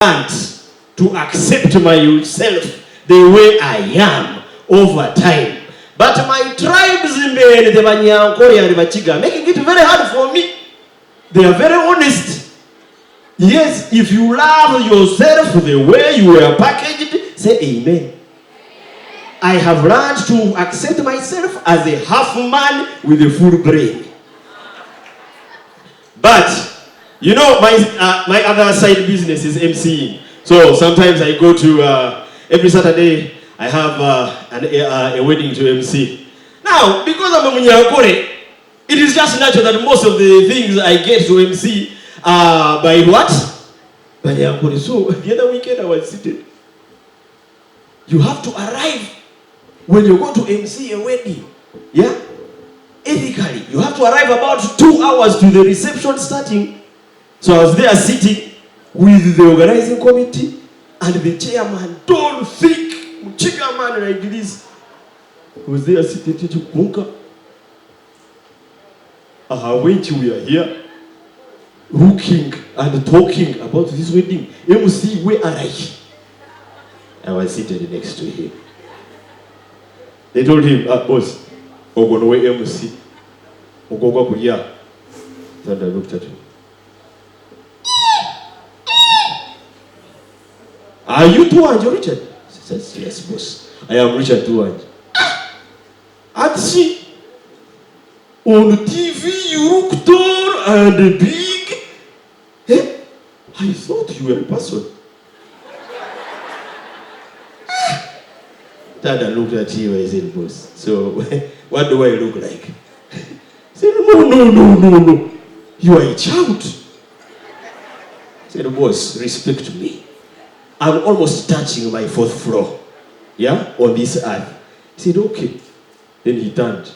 learned to accept myself the way I am over time. But my tribes in the Banyankore and Bachiga are making it very hard for me. They are very honest. Yes, if you love yourself the way you were packaged, say amen. I have learned to accept myself as a half man with a full brain. But you know, my other side business is MCing. So sometimes I go to every Saturday I have a wedding to MC. Now, because I'm a Munyankore, it is just natural that most of the things I get to MC are by what? By Munyankore. So the other weekend I was seated. You have to arrive when you go to MC a wedding. Yeah? Ethically, you have to arrive about 2 hours to the reception starting. So I was there sitting with the organizing committee and the chairman, tall, thick, chicken man like this. I was there sitting to Kunka. When we are here, looking and talking about this wedding, MC, where are I? I was seated next to him. They told him, boss, we're going to wait MC. We're going to go here. Then I looked at him. Are you Tuanjo Richard? He says, yes, boss. I am Richard Tuanjo. And see, on TV you look tall and big. Eh? I thought you were a person. Dad looked at you and said, boss, so what do I look like? He said, no. You are a child. I said, boss, respect me. I'm almost touching my 4th floor, yeah, on this earth. He said, okay. Then he turned,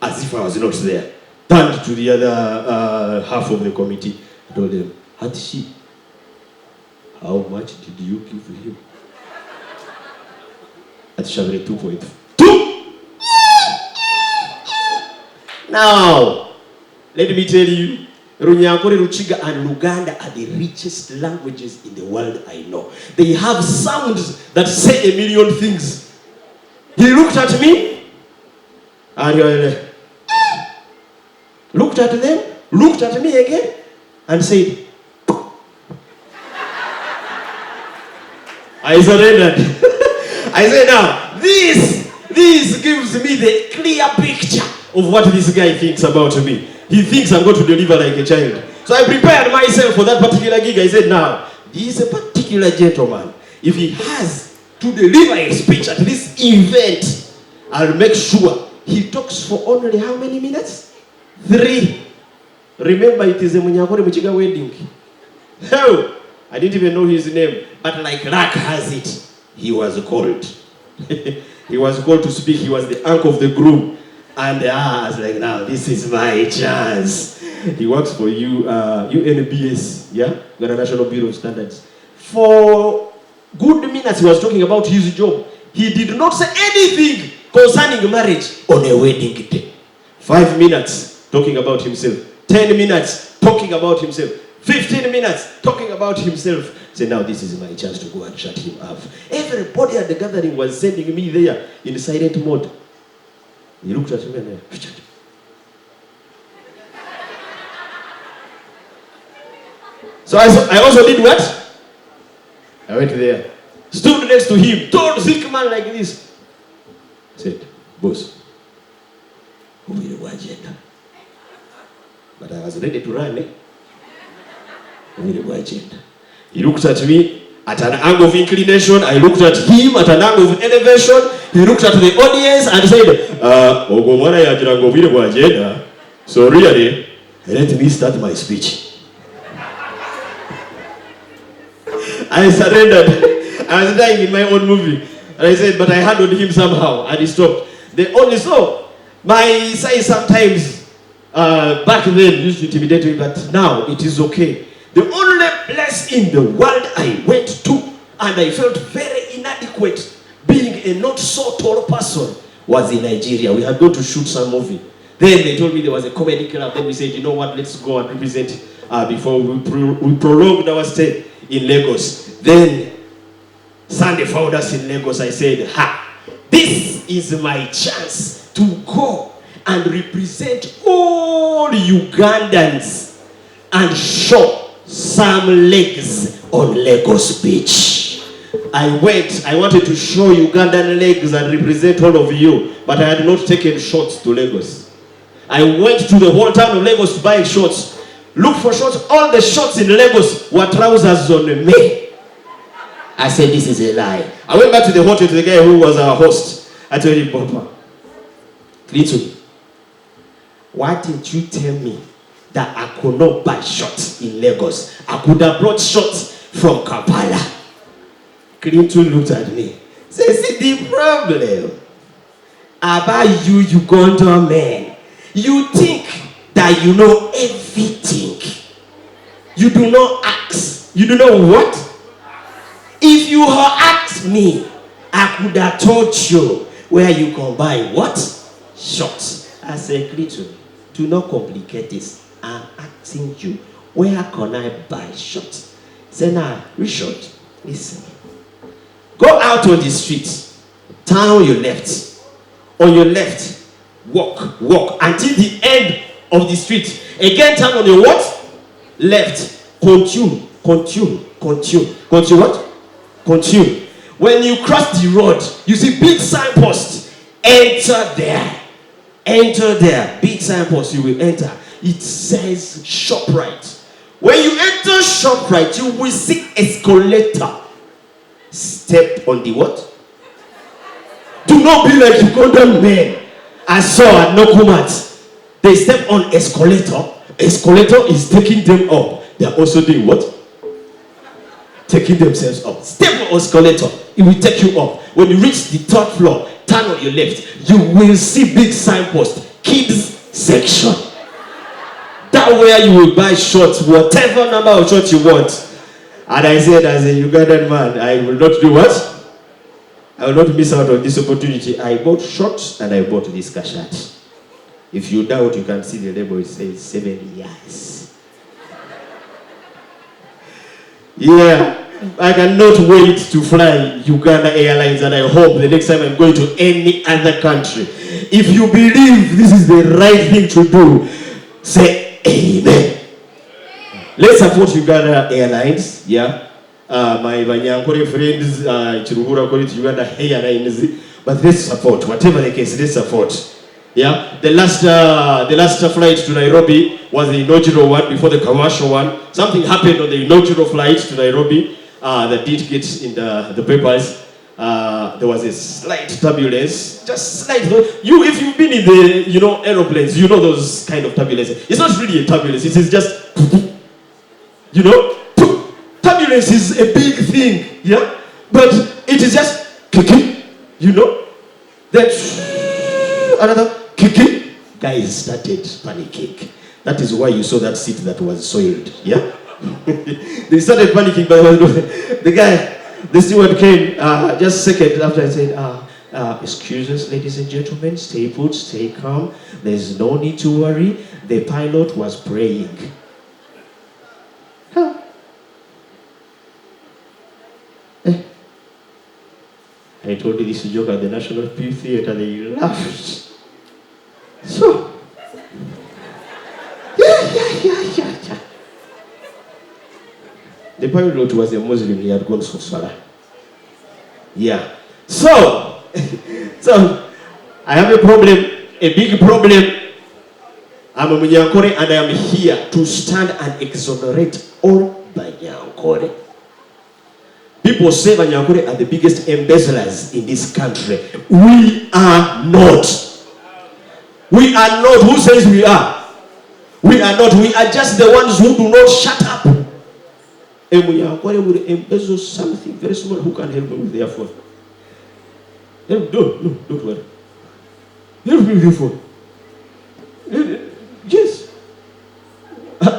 as if I was not there, turned to the other half of the committee, told them, Hatishi, how much did you give him? Hatishi 2.2. Now, let me tell you, Runyankore, Ruchiga, and Luganda are the richest languages in the world I know. They have sounds that say a million things. He looked at me, and looked at them, looked at me again, and said, I surrendered. I said, now, this gives me the clear picture of what this guy thinks about me. He thinks I'm going to deliver like a child. So I prepared myself for that particular gig. I said, now, this is a particular gentleman. If he has to deliver a speech at this event, I'll make sure he talks for only how many minutes? 3. Remember, it is a Munyankore Muchiga wedding. Hell, I didn't even know his name. But like luck has it, he was called. He was called to speak. He was the uncle of the groom. And I was like, now, this is my chance. He works for UNBS, yeah? The National Bureau of Standards. For good minutes, he was talking about his job. He did not say anything concerning marriage on a wedding day. 5 minutes talking about himself. 10 minutes talking about himself. 15 minutes talking about himself. Say, now this is my chance to go and shut him up. Everybody at the gathering was sending me there in silent mode. He looked at me and Richard. So I also did what? I went there, stood next to him, tall, thick man like this. Said, boss, who will go agenda? But I was ready to run, eh? Who will go agenda? He looked at me at an angle of inclination. I looked at him at an angle of elevation. He looked at the audience and said, so really, let me start my speech. I surrendered. I was dying in my own movie. And I said, but I handled him somehow. And he stopped. They only saw my size sometimes back then used to intimidate me, but now it is okay. The only place in the world I went to and I felt very inadequate being a not so tall person was in Nigeria. We had gone to shoot some movie. Then they told me there was a comedy club. Then we said, you know what, let's go and represent before we prolonged our stay in Lagos. Then Sunday found us in Lagos. I said, this is my chance to go and represent all Ugandans and show some legs on Lagos Beach. I wanted to show Ugandan legs and represent all of you, but I had not taken shots to Lagos. I went to the whole town of Lagos to buy shorts. Look for shorts. All the shorts in Lagos were trousers on me. I said, this is a lie. I went back to the hotel to the guy who was our host. I told him, Papa, Clinton, why didn't you tell me that I could not buy shorts in Lagos? I could have brought shorts from Kampala. Clinton looked at me. Said, see the problem about you Ugandan men. You think that you know everything. You do not ask. You do know what? If you had asked me, I could have told you where you can buy what? Shorts. I said, Clinton, do not complicate this. I'm asking you, where can I buy shorts? Say now, Richard, listen. Go out on the street. Turn on your left. On your left. Walk until the end of the street. Again, turn on your what? Left. Continue what? Continue. When you cross the road, you see big signpost. Enter there. Big signpost, you will enter. It says ShopRite. When you enter ShopRite, you will see escalator. Step on the what? Do not be like Ugandan men I saw at Nokumat. They step on escalator. Escalator is taking them up. They are also doing what? Taking themselves up. Step on escalator. It will take you up. When you reach the third floor, turn on your left. You will see big signpost. Kids section. That where you will buy shorts, whatever number of shorts you want. And I said, as a Ugandan man, I will not do what? I will not miss out on this opportunity. I bought shorts and I bought this shirt. If you doubt, you can see the label. It says 7 years. Yeah, I cannot wait to fly Uganda Airlines, and I hope the next time I'm going to any other country. If you believe this is the right thing to do, say amen. Let's support Uganda Airlines. Yeah. My Vanyankore friends, Chiruhura call it Uganda Airlines, but let's support, whatever the case, let's support. Yeah, the last flight to Nairobi was the inaugural one before the commercial one. Something happened on the inaugural flight to Nairobi that did get in the papers. There was a slight turbulence, just slight. If you've been in the aeroplanes, you know those kind of turbulence. It's not really a turbulence. It is just turbulence is a big thing, yeah, but it is just kicking, that another kicking. Guys started panicking. That is why you saw that seat that was soiled, yeah. They started panicking, but the steward came just a second after. I said, excuse us, ladies and gentlemen, stay put, stay calm. There's no need to worry. The pilot was praying. I told this joke at the National Pew Theatre, they laughed. So, yeah. The pilot was a Muslim, he had gone for Salah. Yeah. So, I have a problem, a big problem. I'm a Munyankore and I am here to stand and exonerate all Banyankore. People say Banyankore are the biggest embezzlers in this country. We are not. We are not. Who says we are? We are not. We are just the ones who do not shut up. A Banyankore will embezzle something very small. Who can help me with their phone? Don't worry. Help me with your phone. Yes.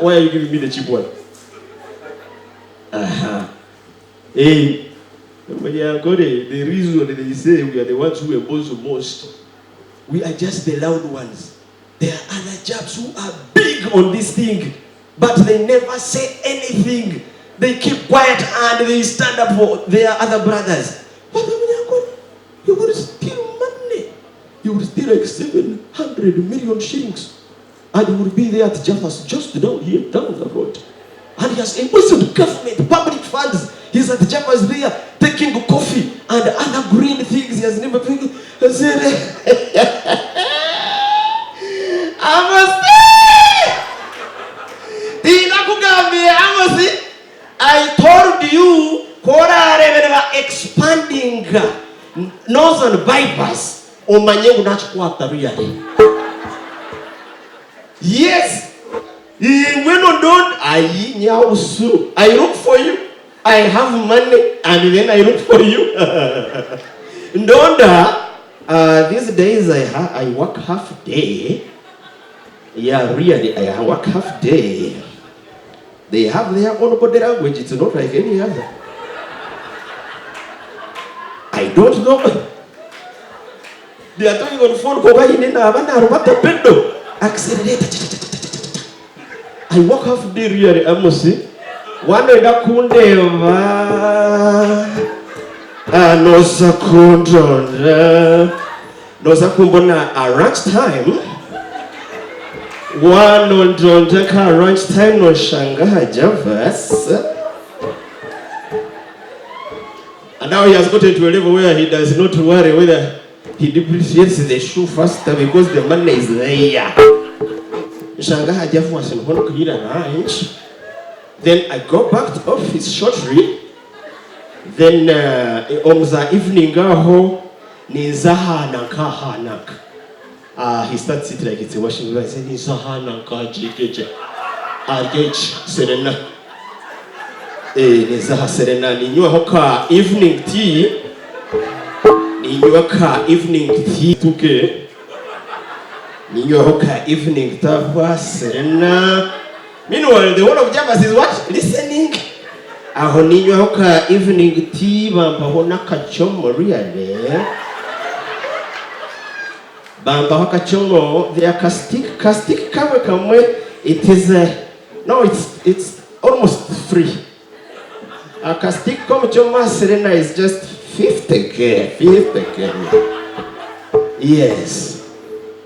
Why are you giving me the cheap one? Hey, the reason they say we are the ones who embezzle most, we are just the loud ones. There are other jobs who are big on this thing, but they never say anything. They keep quiet and they stand up for their other brothers. You would steal money. You would steal like 700 million shillings. And he would be there at Jeffers, just down here, down the road. And he has embezzled government, public funds. He's at Jeffers there, taking coffee and other green things. He has never been. I said, I told you, expanding northern bypass on my really. Yes. I look for you. I have money and then I look for you. These days I work half day. Yeah, really, I work half day. They have their own body language. It's not like any other. I don't know. They are talking on the phone. Accelerate. I walk half day really. I must say. One day that kundeva. No sakundon. No sakumbona lunch time. One on don't take her lunch time no Shanghai Javas. And now he has gotten to a level where he does not worry whether he depreciates the shoe faster because the money is there. Shanghai Javas was in one lunch. Then I go back to office shortly. Then on the evening he starts it like it's a washing machine. He said, Serena. Serena. Ninywa evening tea. Ninywa evening tea. Tuke. Ninywa evening tea. Serena. Meanwhile, the whole of Javas is what? Listening. Ninywa evening tea. Bamba kachomo really. Bamba haka chongo, they are castic kamwe, it is no, it's almost free. A castic come choma Serena is just 50k. Yes.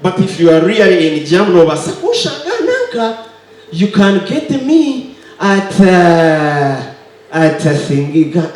But if you are really in Jamno Basakushanganaka, you can get me at Thingiga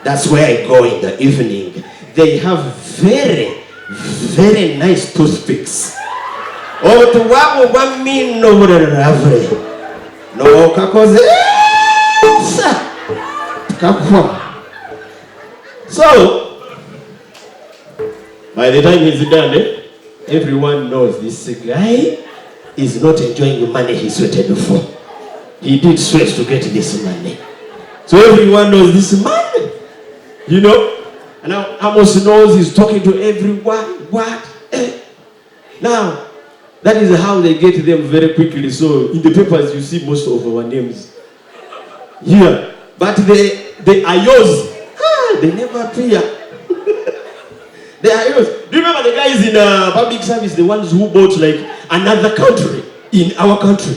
That's where I go in the evening. They have very, very nice toothpicks. Oh, to what mean no ravre. No kakoze. So, by the time he's done, everyone knows this guy is not enjoying the money he sweated for. He did sweat to get this money. So everyone knows this man. You know? And now Amos knows he's talking to everyone. What? Now, that is how they get them very quickly. So in the papers you see most of our names here. But the Ayos, they never appear. The Ayos. Do you remember the guys in public service, the ones who bought like another country in our country?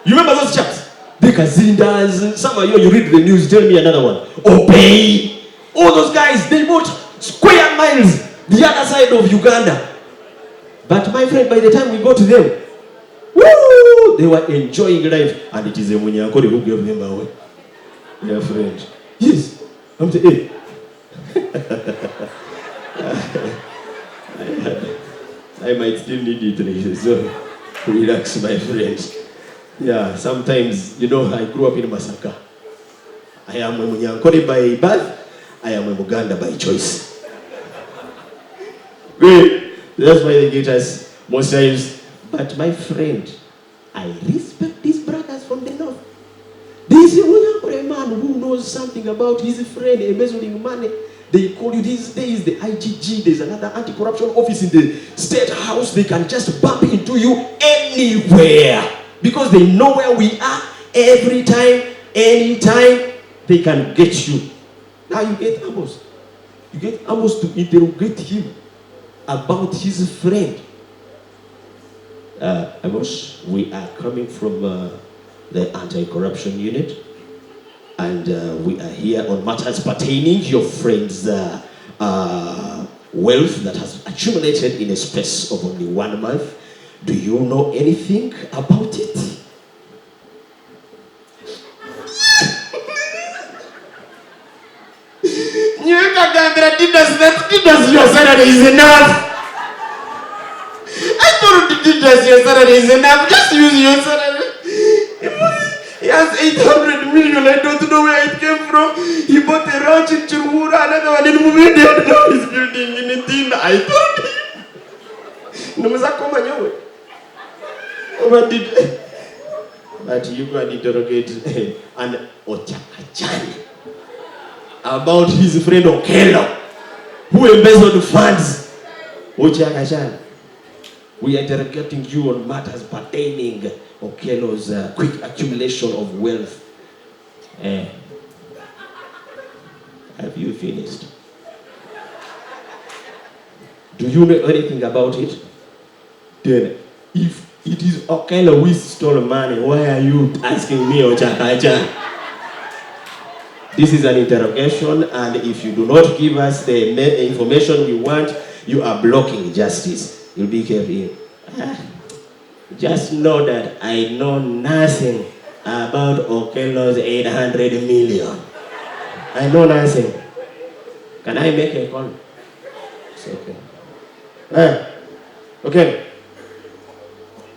You remember those chaps? The Kazindas, some of you read the news, tell me another one. Obey. All those guys, they bought square miles the other side of Uganda. But my friend, by the time we got to them, woo, they were enjoying life. And it is a Munyankori who gave them away. Their friend. Yes. I'm saying, I might still need it. So relax, my friend. Yeah, sometimes, you know, I grew up in Masaka. I am a Munyankori by birth. I am a Muganda by choice. Great. That's why they get us most times. But my friend, I respect these brothers from the north. This is a man who knows something about his friend embezzling money. They call you these days the IGG. There's another anti-corruption office in the state house. They can just bump into you anywhere because they know where we are every time, anytime. They can get you. Now you get Amos. You get Amos to interrogate him about his friend. Amos, we are coming from the Anti-Corruption Unit. And we are here on matters pertaining your friend's wealth that has accumulated in a space of only 1 month. Do you know anything about it? Your salary is enough. I thought your salary is enough. Just use your salary. He has 800 million. I don't know where it came from. He bought a ranch in Chirhura, another one in Mumbai. Now he's building anything. I told him. But you can interrogate and Ochakachani about his friend Okello, who embezzled funds. Ochakachani, we are interrogating you on matters pertaining Okello's quick accumulation of wealth. Have you finished? Do you know anything about it? Then, if it is Okello who stole money, why are you asking me, Ochakacha? This is an interrogation, and if you do not give us the information we want, you are blocking justice. You'll be careful. Just know that I know nothing about Okello's 800 million. I know nothing. Can I make a call? It's okay. Okay.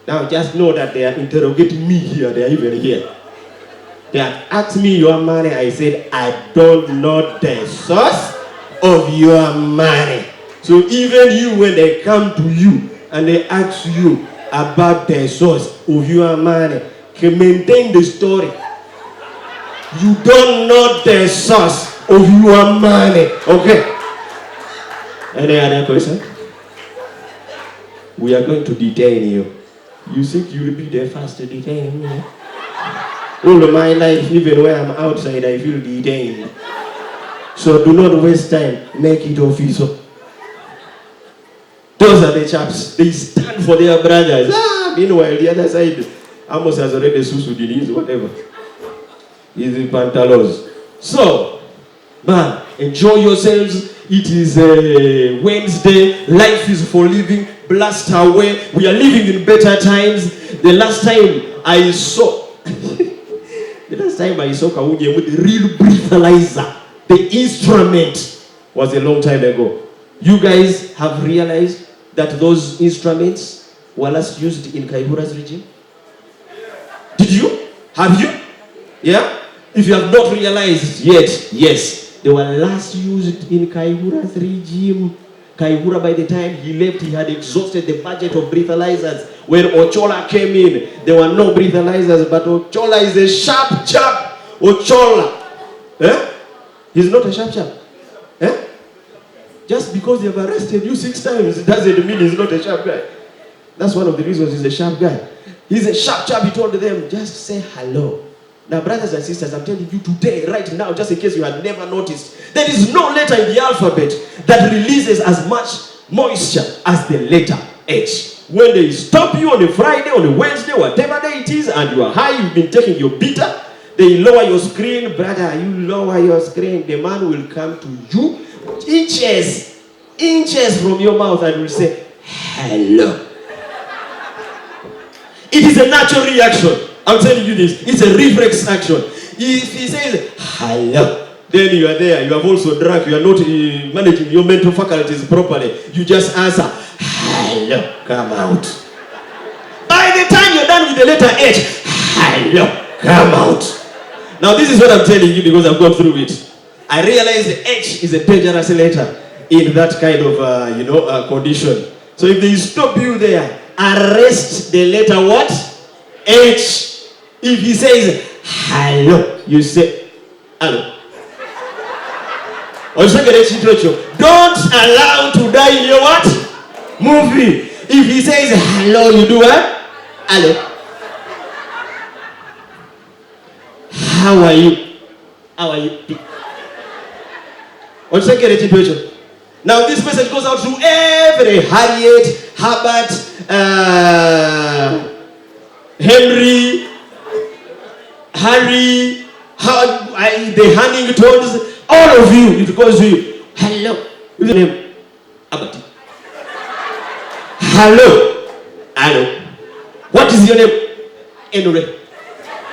Now just know that they are interrogating me here. They are even here. They have asked me your money. I said, I don't know the source of your money. So even you, when they come to you and they ask you about the source of your money, can maintain the story. You don't know the source of your money. Okay. Any other question? We are going to detain you. You think you will be the first to detain me? All of my life, even when I'm outside, I feel detained. So do not waste time. Make it official. Those are the chaps. They stand for their brothers. Meanwhile, the other side, Amos has already Susudinese, whatever. He's in Pantalos. So, man, enjoy yourselves. It is a Wednesday. Life is for living. Blast away. We are living in better times. The last time I saw Kaunye with the real breathalyzer, the instrument, was a long time ago. You guys have realized that those instruments were last used in Kaihura's regime? Did you? Have you? Yeah? If you have not realized yet, yes, they were last used in Kaihura's regime. Kaihura, by the time he left, he had exhausted the budget of breathalyzers. When Ochola came in, there were no breathalyzers, but Ochola is a sharp chap. Ochola. He's not a sharp chap. Just because they have arrested you 6 times, it doesn't mean he's not a sharp guy. That's one of the reasons he's a sharp guy. He's a sharp chap. He told them, just say hello. Now, brothers and sisters, I'm telling you today, right now, just in case you had never noticed, there is no letter in the alphabet that releases as much moisture as the letter H. When they stop you on a Friday, on a Wednesday, whatever day it is, and you are high, you've been taking your bitter, they lower your screen. Brother, you lower your screen, the man will come to you inches from your mouth and will say, hello. It is a natural reaction. I'm telling you this. It's a reflex action. If he says, hello, then you are there. You have also drunk. You are not managing your mental faculties properly. You just answer, hello, come out. By the time you're done with the letter H, hello, come out. Now this is what I'm telling you because I've gone through it. I realize the H is a dangerous letter in that kind of, condition. So if they stop you there, arrest the letter what? H. If he says, hello, you say, hello. Don't allow to die in your what? Movie. If he says, hello, you do what? Hello. How are you? How are you? Now this message goes out to every Harriet, Herbert, Henry, Harry, the Hanningtons, all of you, it goes to you. Hello. What's your name? Abati. Hello. Hello. What is your name? Enure.